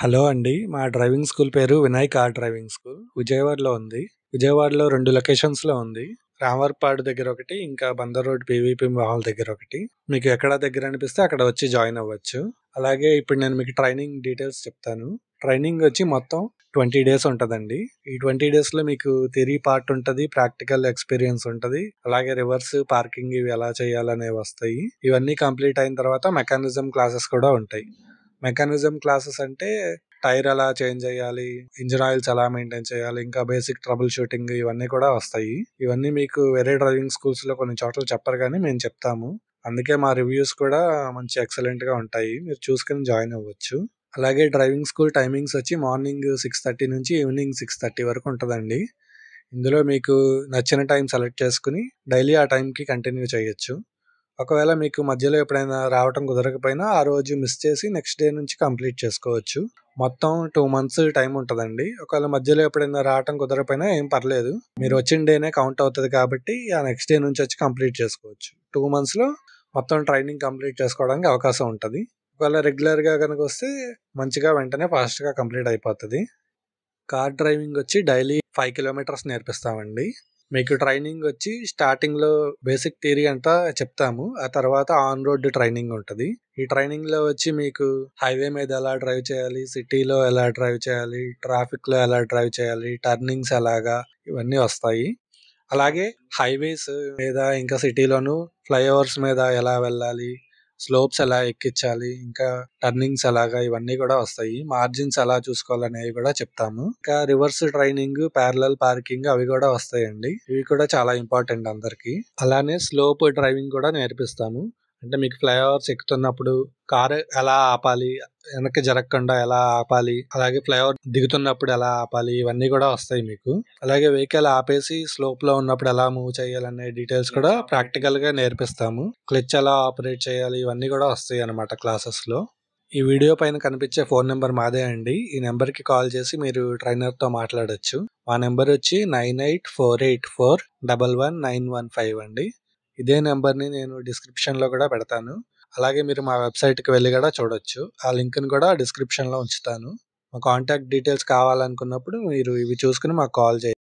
Hello అండి. మా driving school పేరు వినాయక్ కార్ డ్రైవింగ్ స్కూల్. విజయవాడలో ఉంది. విజయవాడలో 2 లొకేషన్స్‌లో ఉంది. రామవరపాడు దగ్గర ఒకటి, ఇంకా బందర్ రోడ్ పీవీపీ మాల్ దగ్గర ఒకటి. మీకు ఎక్కడ దగ్గర అనిపిస్తే అక్కడ వచ్చి జాయిన్ అవ్వచ్చు. అలాగే ఇప్పుడు నేను మీకు ట్రైనింగ్ డీటెయిల్స్ చెప్తాను. ట్రైనింగ్ వచ్చి మొత్తం 20 డేస్ ఉంటదండి. ఈ 20 డేస్‌లో మీకు థియరీ పార్ట్ ఉంటది. ప్రాక్టికల్ ఎక్స్‌పీరియన్స్ ఉంటది. అలాగే రివర్స్, పార్కింగ్ ఇవి ఎలా చేయాలనేవి వస్తాయి. ఇవన్నీ కంప్లీట్ అయిన తర్వాత మెకానిజం క్లాసెస్ కూడా ఉంటాయి. మెకానిజం క్లాసెస్ అంటే టైర్ ఎలా చేంజ్ చేయాలి, ఇంజిన్ ఆయిల్స్ ఎలా మెయింటైన్ చేయాలి, ఇంకా బేసిక్ ట్రబుల్ షూటింగ్ ఇవన్నీ కూడా వస్తాయి. ఇవన్నీ మీకు వేరే డ్రైవింగ్ స్కూల్స్ లో కొన్ని చోట్ల చెప్పరు, కానీ మేము చెప్తాము. అందుకే మా రివ్యూస్ కూడా మంచి ఎక్సలెంట్ గా ఉంటాయి. మీరు చూసుకుని జాయిన్ అవ్వచ్చు. అలాగే డ్రైవింగ్ స్కూల్ టైమింగ్స్ వచ్చి మార్నింగ్ 6:30 నుంచి ఈవినింగ్ 6:30 వరకు ఉంటుందండి. ఇందులో మీకు నచ్చిన టైం సెలెక్ట్ చేసుకుని డైలీ ఆ టైంకి కంటిన్యూ చేయొచ్చు. ఒకవేళ మీకు మధ్యలో ఎప్పుడైనా రావటం కుదరకపోయినా ఆ రోజు మిస్ చేసి నెక్స్ట్ డే నుంచి కంప్లీట్ చేసుకోవచ్చు. మొత్తం 2 మంత్స్ టైం ఉంటుందండి. ఒకవేళ మధ్యలో ఎప్పుడైనా రావటం కుదరకపోయినా ఏం పర్లేదు. మీరు వచ్చిన డేనే కౌంట్ అవుతుంది కాబట్టి ఆ నెక్స్ట్ డే నుంచి వచ్చి కంప్లీట్ చేసుకోవచ్చు. 2 మంత్స్లో మొత్తం ట్రైనింగ్ కంప్లీట్ చేసుకోవడానికి అవకాశం ఉంటుంది. ఒకవేళ రెగ్యులర్గా కనుక వస్తే మంచిగా వెంటనే ఫాస్ట్గా కంప్లీట్ అయిపోతుంది. కార్ డ్రైవింగ్ వచ్చి డైలీ 5 కిలోమీటర్స్ నేర్పిస్తామండి. మీకు ట్రైనింగ్ వచ్చి స్టార్టింగ్లో బేసిక్ థియరీ అంతా చెప్తాము. ఆ తర్వాత ఆన్ రోడ్ ట్రైనింగ్ ఉంటుంది. ఈ ట్రైనింగ్లో వచ్చి మీకు హైవే మీద ఎలా డ్రైవ్ చేయాలి, సిటీలో ఎలా డ్రైవ్ చేయాలి, ట్రాఫిక్లో ఎలా డ్రైవ్ చేయాలి, టర్నింగ్స్ ఎలాగా, ఇవన్నీ వస్తాయి. అలాగే హైవేస్ మీద ఇంకా సిటీలోను ఫ్లైఓవర్స్ మీద ఎలా వెళ్ళాలి, స్లోప్స్ ఎలా ఎక్కించాలి, ఇంకా టర్నింగ్స్ ఎలాగా, ఇవన్నీ కూడా వస్తాయి. మార్జిన్స్ ఎలా చూసుకోవాలనేవి కూడా చెప్తాము. ఇంకా రివర్స్ ట్రైనింగ్, ప్యారలల్ పార్కింగ్ అవి కూడా వస్తాయండి. ఇవి కూడా చాలా ఇంపార్టెంట్ అందరికి. అలానే స్లోప్ డ్రైవింగ్ కూడా నేర్పిస్తాము. అంటే మీకు ఫ్లైఓవర్స్ ఎక్కుతున్నప్పుడు కారు ఎలా ఆపాలి, వెనక్కి జరగకుండా ఎలా ఆపాలి, అలాగే ఫ్లైఓవర్ దిగుతున్నప్పుడు ఎలా ఆపాలి, ఇవన్నీ కూడా వస్తాయి మీకు. అలాగే వెహికల్ ఆపేసి స్లోప్ లో ఉన్నప్పుడు ఎలా మూవ్ చేయాలనే డీటెయిల్స్ కూడా ప్రాక్టికల్ గా నేర్పిస్తాము. క్లచ్ ఎలా ఆపరేట్ చేయాలి, ఇవన్నీ కూడా వస్తాయి అన్నమాట క్లాసెస్ లో. ఈ వీడియో పైన కనిపించే ఫోన్ నెంబర్ మాదే అండి. ఈ నెంబర్ కి కాల్ చేసి మీరు ట్రైనర్ తో మాట్లాడొచ్చు. మా నెంబర్ వచ్చి 9848411915 అండి. ఇదే నెంబర్ని నేను డిస్క్రిప్షన్లో కూడా పెడతాను. అలాగే మీరు మా వెబ్సైట్కి వెళ్ళి కూడా చూడొచ్చు. ఆ లింక్ని కూడా డిస్క్రిప్షన్లో ఉంచుతాను. మా కాంటాక్ట్ డీటెయిల్స్ కావాలనుకున్నప్పుడు మీరు ఇవి చూసుకుని మాకు కాల్ చేయండి.